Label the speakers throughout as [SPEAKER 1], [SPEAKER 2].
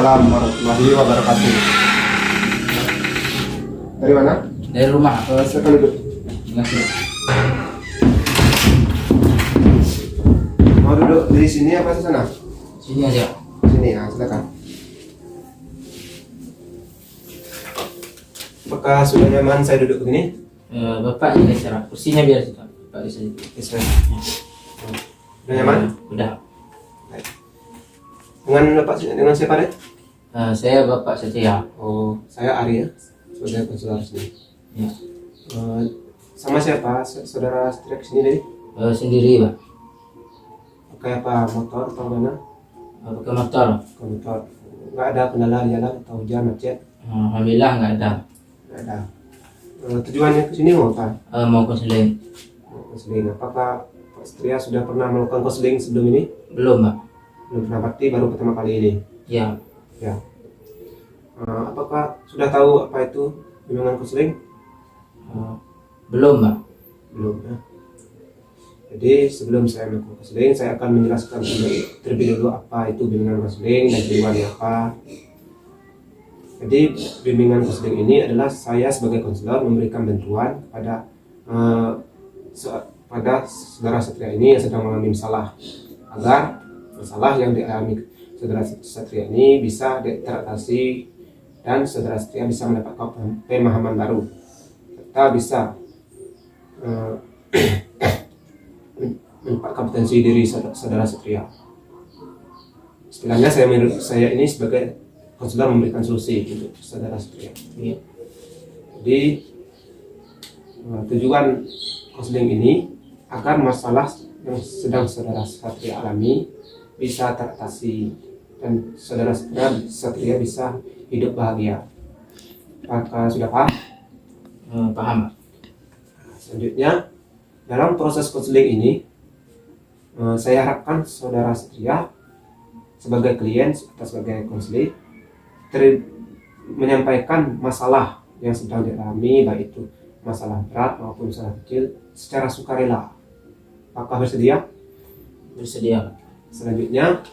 [SPEAKER 1] Waalaikumsalam warahmatullahi wabarakatuh. Dari mana?
[SPEAKER 2] Dari rumah.
[SPEAKER 1] Silakan duduk.
[SPEAKER 2] Terima kasih.
[SPEAKER 1] Mau duduk di sini apa di sana?
[SPEAKER 2] Sini aja.
[SPEAKER 1] Sini ya, silakan. Apakah sudah nyaman saya duduk begini?
[SPEAKER 2] Bapak ini cara kursinya biar kita. Bapak bisa duduk.
[SPEAKER 1] Sudah nyaman?
[SPEAKER 2] Udah.
[SPEAKER 1] Baik. Dengan siapa deh?
[SPEAKER 2] Saya Bapak Setia.
[SPEAKER 1] Oh, saya Arya sebagai konselor sini.
[SPEAKER 2] Ya.
[SPEAKER 1] Sama siapa? Saudara Setia sini deh?
[SPEAKER 2] Sendiri Pak.
[SPEAKER 1] Pakai apa? Motor atau mana?
[SPEAKER 2] Pakai motor.
[SPEAKER 1] Motor. Nggak ada kendala di jalan atau hujan macet?
[SPEAKER 2] Alhamdulillah nggak ada.
[SPEAKER 1] Nggak ada. Tujuannya ke sini mau apa?
[SPEAKER 2] Mau konseling.
[SPEAKER 1] Konseling. Apakah Pak Setia sudah pernah melakukan konseling sebelum ini?
[SPEAKER 2] Belum Pak.
[SPEAKER 1] Belum pernah, berarti baru pertama kali ini.
[SPEAKER 2] Ya.
[SPEAKER 1] Ya. Apakah sudah tahu apa itu bimbingan konseling?
[SPEAKER 2] Belum Pak.
[SPEAKER 1] Belum ya. Jadi sebelum saya melakukan konseling, saya akan menjelaskan terlebih dahulu apa itu bimbingan konseling dan tujuannya apa. Jadi bimbingan konseling ini adalah saya sebagai konselor memberikan bantuan kepada pada saudara Satria ini yang sedang mengalami masalah, agar masalah yang dialami saudara Satria ini bisa teratasi dan saudara Satria bisa mendapatkan pemahaman baru serta bisa meningkatkan potensi diri saudara Satria. Istilahnya saya ini sebagai konselor memberikan solusi untuk saudara Satria.
[SPEAKER 2] Ya.
[SPEAKER 1] Jadi tujuan konseling ini agar masalah yang sedang saudara Satria alami bisa teratasi dan saudara Satria bisa hidup bahagia. Apakah sudah paham?
[SPEAKER 2] Paham.
[SPEAKER 1] Selanjutnya, dalam proses konseling ini saya harapkan saudara Satria sebagai klien atau sebagai konselor menyampaikan masalah yang sedang dialami, baik itu masalah berat maupun masalah kecil, secara sukarela. Apakah bersedia?
[SPEAKER 2] Bersedia.
[SPEAKER 1] Selanjutnya,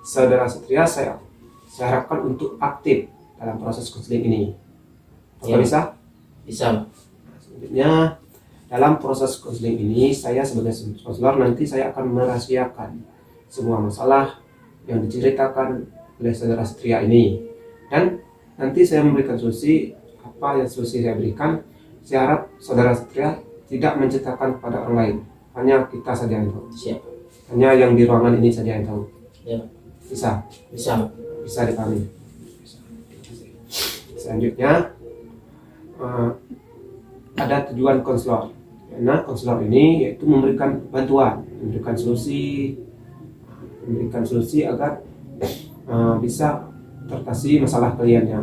[SPEAKER 1] saudara Satria saya harapkan untuk aktif dalam proses konseling ini. Apakah
[SPEAKER 2] Ya.
[SPEAKER 1] bisa?
[SPEAKER 2] Bisa Pak.
[SPEAKER 1] Selanjutnya, dalam proses konseling ini saya sebagai konselor nanti saya akan merahasiakan semua masalah yang diceritakan oleh saudara Satria ini. Dan nanti saya memberikan solusi, apa yang solusi saya berikan, saya harap saudara Satria tidak menceritakan kepada orang lain, hanya kita saja yang tahu.
[SPEAKER 2] Siap.
[SPEAKER 1] Hanya yang di ruangan ini saja yang tahu.
[SPEAKER 2] Ya.
[SPEAKER 1] Bisa?
[SPEAKER 2] Bisa.
[SPEAKER 1] Bisa dipahami. Selanjutnya, ada tujuan konselor. Karena konselor ini yaitu memberikan bantuan, memberikan solusi agar bisa teratasi masalah kliennya.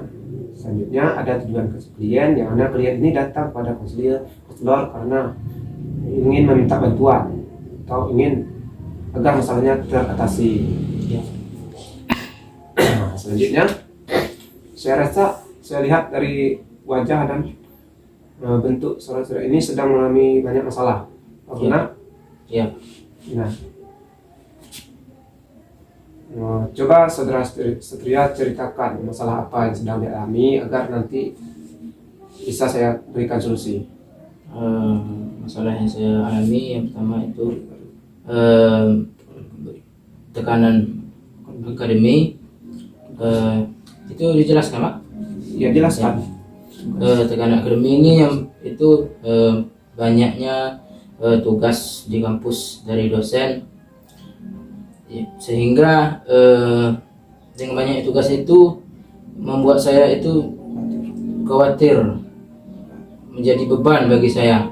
[SPEAKER 1] Selanjutnya ada tujuan klien, yang mana klien ini datang pada konselor karena ingin meminta bantuan atau ingin agar masalahnya teratasi.
[SPEAKER 2] Ya.
[SPEAKER 1] Selanjutnya, saya lihat dari wajah dan bentuk saudara-saudara ini sedang mengalami banyak masalah. Benar?
[SPEAKER 2] Ya.
[SPEAKER 1] Nah, coba saudara Satria ceritakan masalah apa yang sedang dialami agar nanti bisa saya berikan solusi.
[SPEAKER 2] Masalah yang saya alami yang pertama itu tekanan akademi. Itu dijelaskan Pak?
[SPEAKER 1] Ya, jelaskan.
[SPEAKER 2] Tekanan akademi ini yang itu banyaknya tugas di kampus dari dosen, sehingga dengan banyaknya tugas itu membuat saya itu khawatir, menjadi beban bagi saya.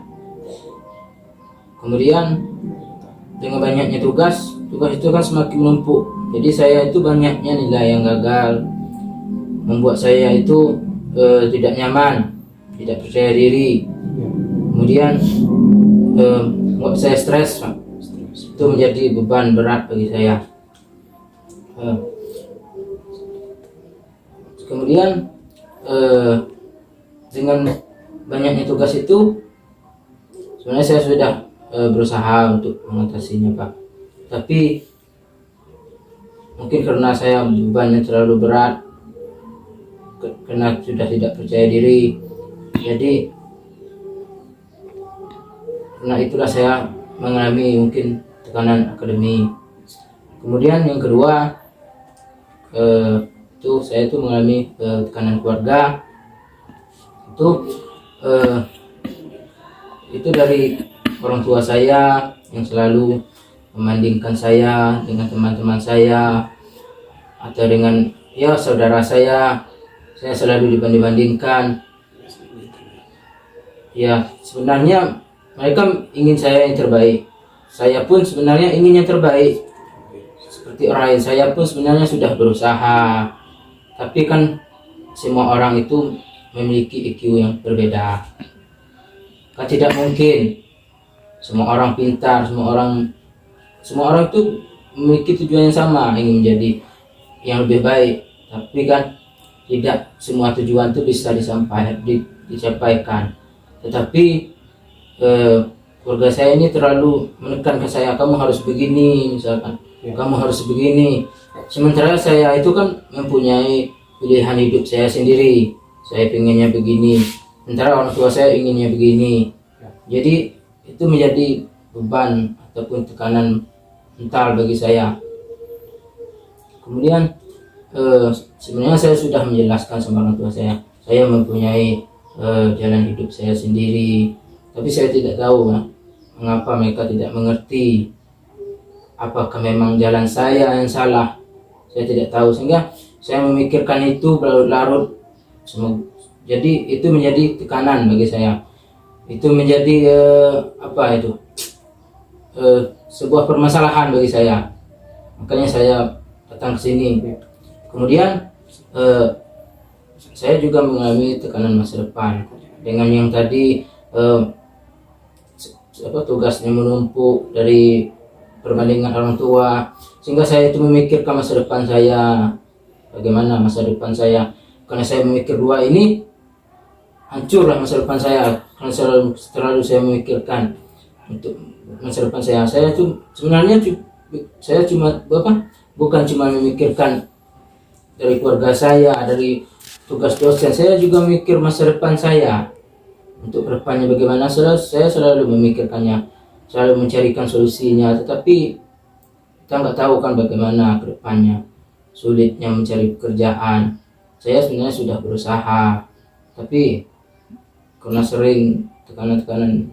[SPEAKER 2] Kemudian dengan banyaknya tugas itu kan semakin menumpuk, jadi saya itu banyaknya nilai yang gagal, membuat saya itu tidak nyaman, tidak percaya diri. Kemudian membuat saya stres Pak. Itu menjadi beban berat bagi saya. Kemudian dengan banyaknya tugas itu sebenarnya saya sudah berusaha untuk mengatasinya Pak, tapi mungkin karena saya bebannya terlalu berat, karena sudah tidak percaya diri, jadi karena itulah saya mengalami mungkin tekanan akademi. Kemudian yang kedua, saya itu mengalami tekanan keluarga. Itu dari orang tua saya yang selalu membandingkan saya dengan teman-teman saya atau dengan saudara saya selalu dibanding-bandingkan. Ya, sebenarnya mereka ingin saya yang terbaik, saya pun sebenarnya ingin yang terbaik seperti orang lain. Saya pun sebenarnya sudah berusaha, tapi kan semua orang itu memiliki IQ yang berbeda. Kan tidak mungkin semua orang pintar, semua orang itu memiliki tujuan yang sama, ingin menjadi yang lebih baik. Tapi kan tidak semua tujuan itu bisa disampaikan. Tetapi keluarga saya ini terlalu menekan ke saya, kamu harus begini, misalkan kamu harus begini. Sementara saya itu kan mempunyai pilihan hidup saya sendiri, saya pengennya begini, sementara orang tua saya inginnya begini. Jadi itu menjadi beban ataupun tekanan mental bagi saya. Kemudian sebenarnya saya sudah menjelaskan sama orang tua saya mempunyai jalan hidup saya sendiri, tapi saya tidak tahu mengapa mereka tidak mengerti. Apakah memang jalan saya yang salah? Saya tidak tahu, sehingga saya memikirkan itu berlarut-larut. Jadi itu menjadi tekanan bagi saya. Itu menjadi sebuah permasalahan bagi saya. Makanya saya datang ke sini. Kemudian saya juga mengalami tekanan masa depan dengan yang tadi tugasnya menumpuk dari perbandingan orang tua, sehingga saya itu memikirkan masa depan saya, bagaimana masa depan saya. Karena saya memikir dua ini, hancurlah masa depan saya. Karena terlalu saya memikirkan untuk masa depan saya. Saya itu sebenarnya saya bukan cuma memikirkan dari keluarga saya, dari tugas dosen, saya juga mikir masa depan saya. Untuk kedepannya bagaimana, saya selalu memikirkannya, selalu mencarikan solusinya. Tetapi kita nggak tahu kan bagaimana kedepannya, sulitnya mencari pekerjaan. Saya sebenarnya sudah berusaha, tapi karena sering tekanan-tekanan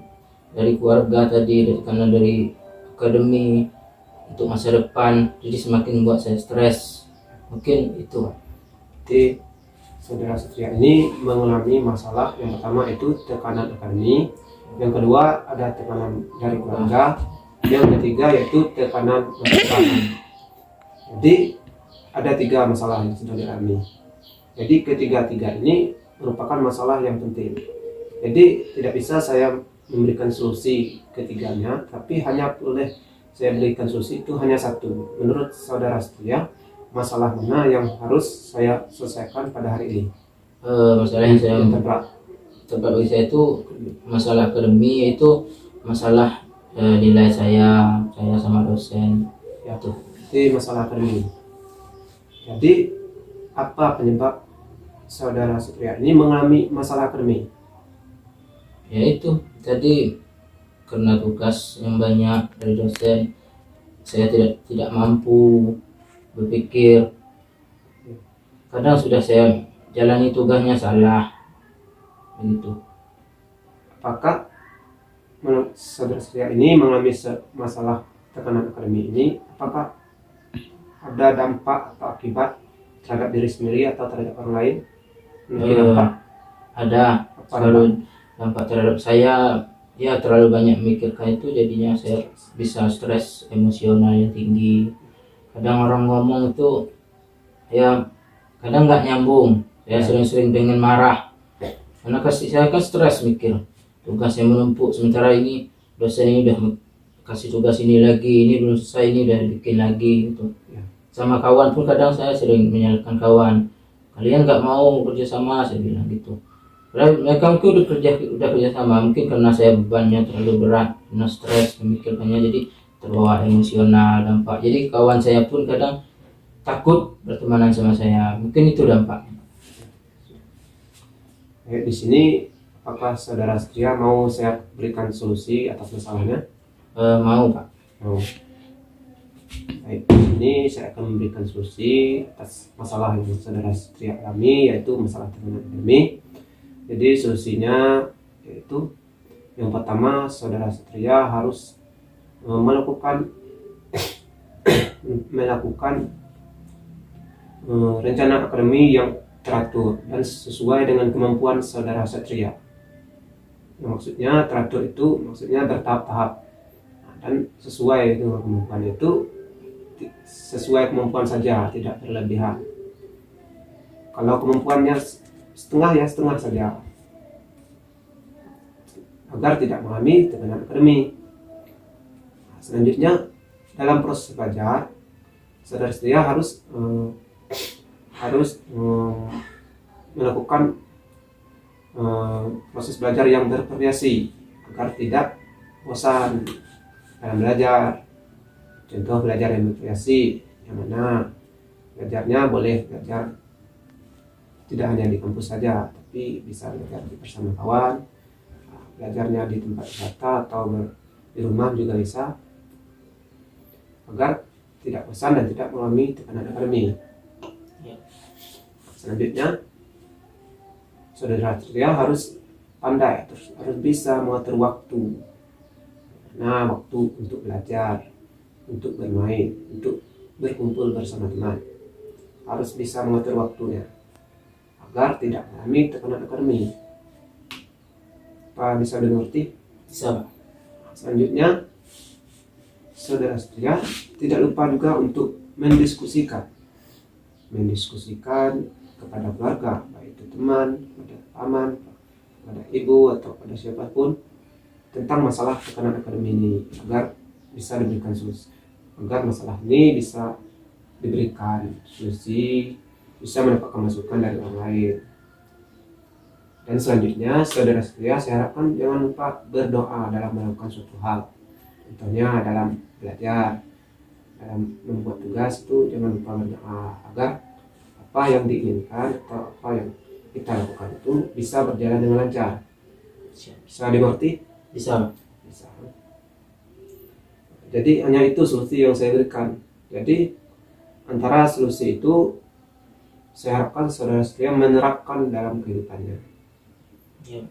[SPEAKER 2] dari keluarga tadi, tekanan dari akademi untuk masa depan, jadi semakin membuat saya stres. Mungkin itu.
[SPEAKER 1] Jadi saudara Satria ini mengalami masalah yang pertama itu tekanan akademi, yang kedua ada tekanan dari keluarga, yang ketiga yaitu tekanan masa depan. Jadi ada 3 masalah yang sudah dialami. Jadi ketiga-tiga ini merupakan masalah yang penting. Jadi tidak bisa saya memberikan solusi ketiganya, tapi hanya boleh saya berikan solusi itu hanya satu. Menurut saudara Satria, masalah mana yang harus saya selesaikan pada hari ini?
[SPEAKER 2] Masalah yang saya terberat bagi saya itu masalah akademi, yaitu masalah nilai saya sama dosen.
[SPEAKER 1] Ya, itu masalah akademi. Jadi apa penyebab saudara Satria ini mengalami masalah akademi?
[SPEAKER 2] Yaitu tadi karena tugas yang banyak dari dosen, saya tidak mampu berpikir. Kadang sudah saya jalani tugasnya salah begitu.
[SPEAKER 1] Apakah saudara Satria ini mengalami masalah tekanan akademi ini, apakah ada dampak atau akibat terhadap diri sendiri atau terhadap orang lain?
[SPEAKER 2] Ada selalu dampak terhadap saya. Ya, terlalu banyak memikirkan itu, jadinya saya bisa stres emosional yang tinggi. Kadang orang ngomong itu ya kadang nggak nyambung, saya sering-sering pengen marah karena saya kan stres mikir tugasnya menumpuk, sementara ini dosen ini udah kasih tugas ini lagi, ini belum selesai, ini udah bikin lagi gitu. Sama kawan pun kadang saya sering menyalahkan kawan, kalian nggak mau kerja sama, saya bilang gitu. Mereka mungkin udah kerja sama, mungkin karena saya bebannya terlalu berat, karena stres memikirkannya, jadi terbawa emosional dampak. Jadi kawan saya pun kadang takut bertemanan sama saya. Mungkin itu dampaknya.
[SPEAKER 1] Di sini apakah saudara Satria mau saya berikan solusi atas masalahnya?
[SPEAKER 2] Mau Pak.
[SPEAKER 1] Mau. Baik, di sini saya akan memberikan solusi atas masalah yang saudara Satria alami, yaitu masalah tekanan akademik. Jadi solusinya yaitu yang pertama, saudara Satria harus melakukan rencana akademi yang teratur dan sesuai dengan kemampuan saudara Satria. Yang maksudnya teratur itu maksudnya bertahap-tahap, dan sesuai dengan kemampuan itu sesuai kemampuan saja, tidak berlebihan. Kalau kemampuannya setengah ya setengah saja, agar tidak mengalami tekanan akademi. Selanjutnya dalam proses belajar, saudara Satria harus melakukan proses belajar yang bervariasi agar tidak bosan dalam belajar. Contoh belajar yang bervariasi, yang mana belajarnya boleh belajar tidak hanya di kampus saja, tapi bisa belajar bersama kawan, belajarnya di tempat wisata atau di rumah juga bisa, agar tidak bosan dan tidak mengalami tekanan akademi. Selanjutnya, saudara Satria harus pandai, harus bisa mengatur waktu. Nah, waktu untuk belajar, untuk bermain, untuk berkumpul bersama teman, harus bisa mengatur waktunya agar tidak mengalami tekanan akademi. Apa bisa dimengerti?
[SPEAKER 2] Bisa Pak.
[SPEAKER 1] Selanjutnya, saudara Satria tidak lupa juga untuk mendiskusikan kepada keluarga, baik itu teman, kepada paman, kepada ibu atau kepada siapapun, tentang masalah tekanan akademi ini, agar bisa diberikan solusi, agar masalah ini bisa diberikan solusi, bisa mendapatkan masukan dari orang lain. Dan selanjutnya, saudara Satria saya harapkan jangan lupa berdoa dalam melakukan suatu hal. Contohnya dalam belajar, dalam membuat tugas itu jangan lupa berdoa agar apa yang diinginkan atau apa yang kita lakukan itu bisa berjalan dengan lancar. Bisa dimengerti?
[SPEAKER 2] Bisa.
[SPEAKER 1] Bisa. Jadi hanya itu solusi yang saya berikan. Jadi antara solusi itu saya harapkan saudara Satria menerapkan dalam kehidupannya.
[SPEAKER 2] Ya.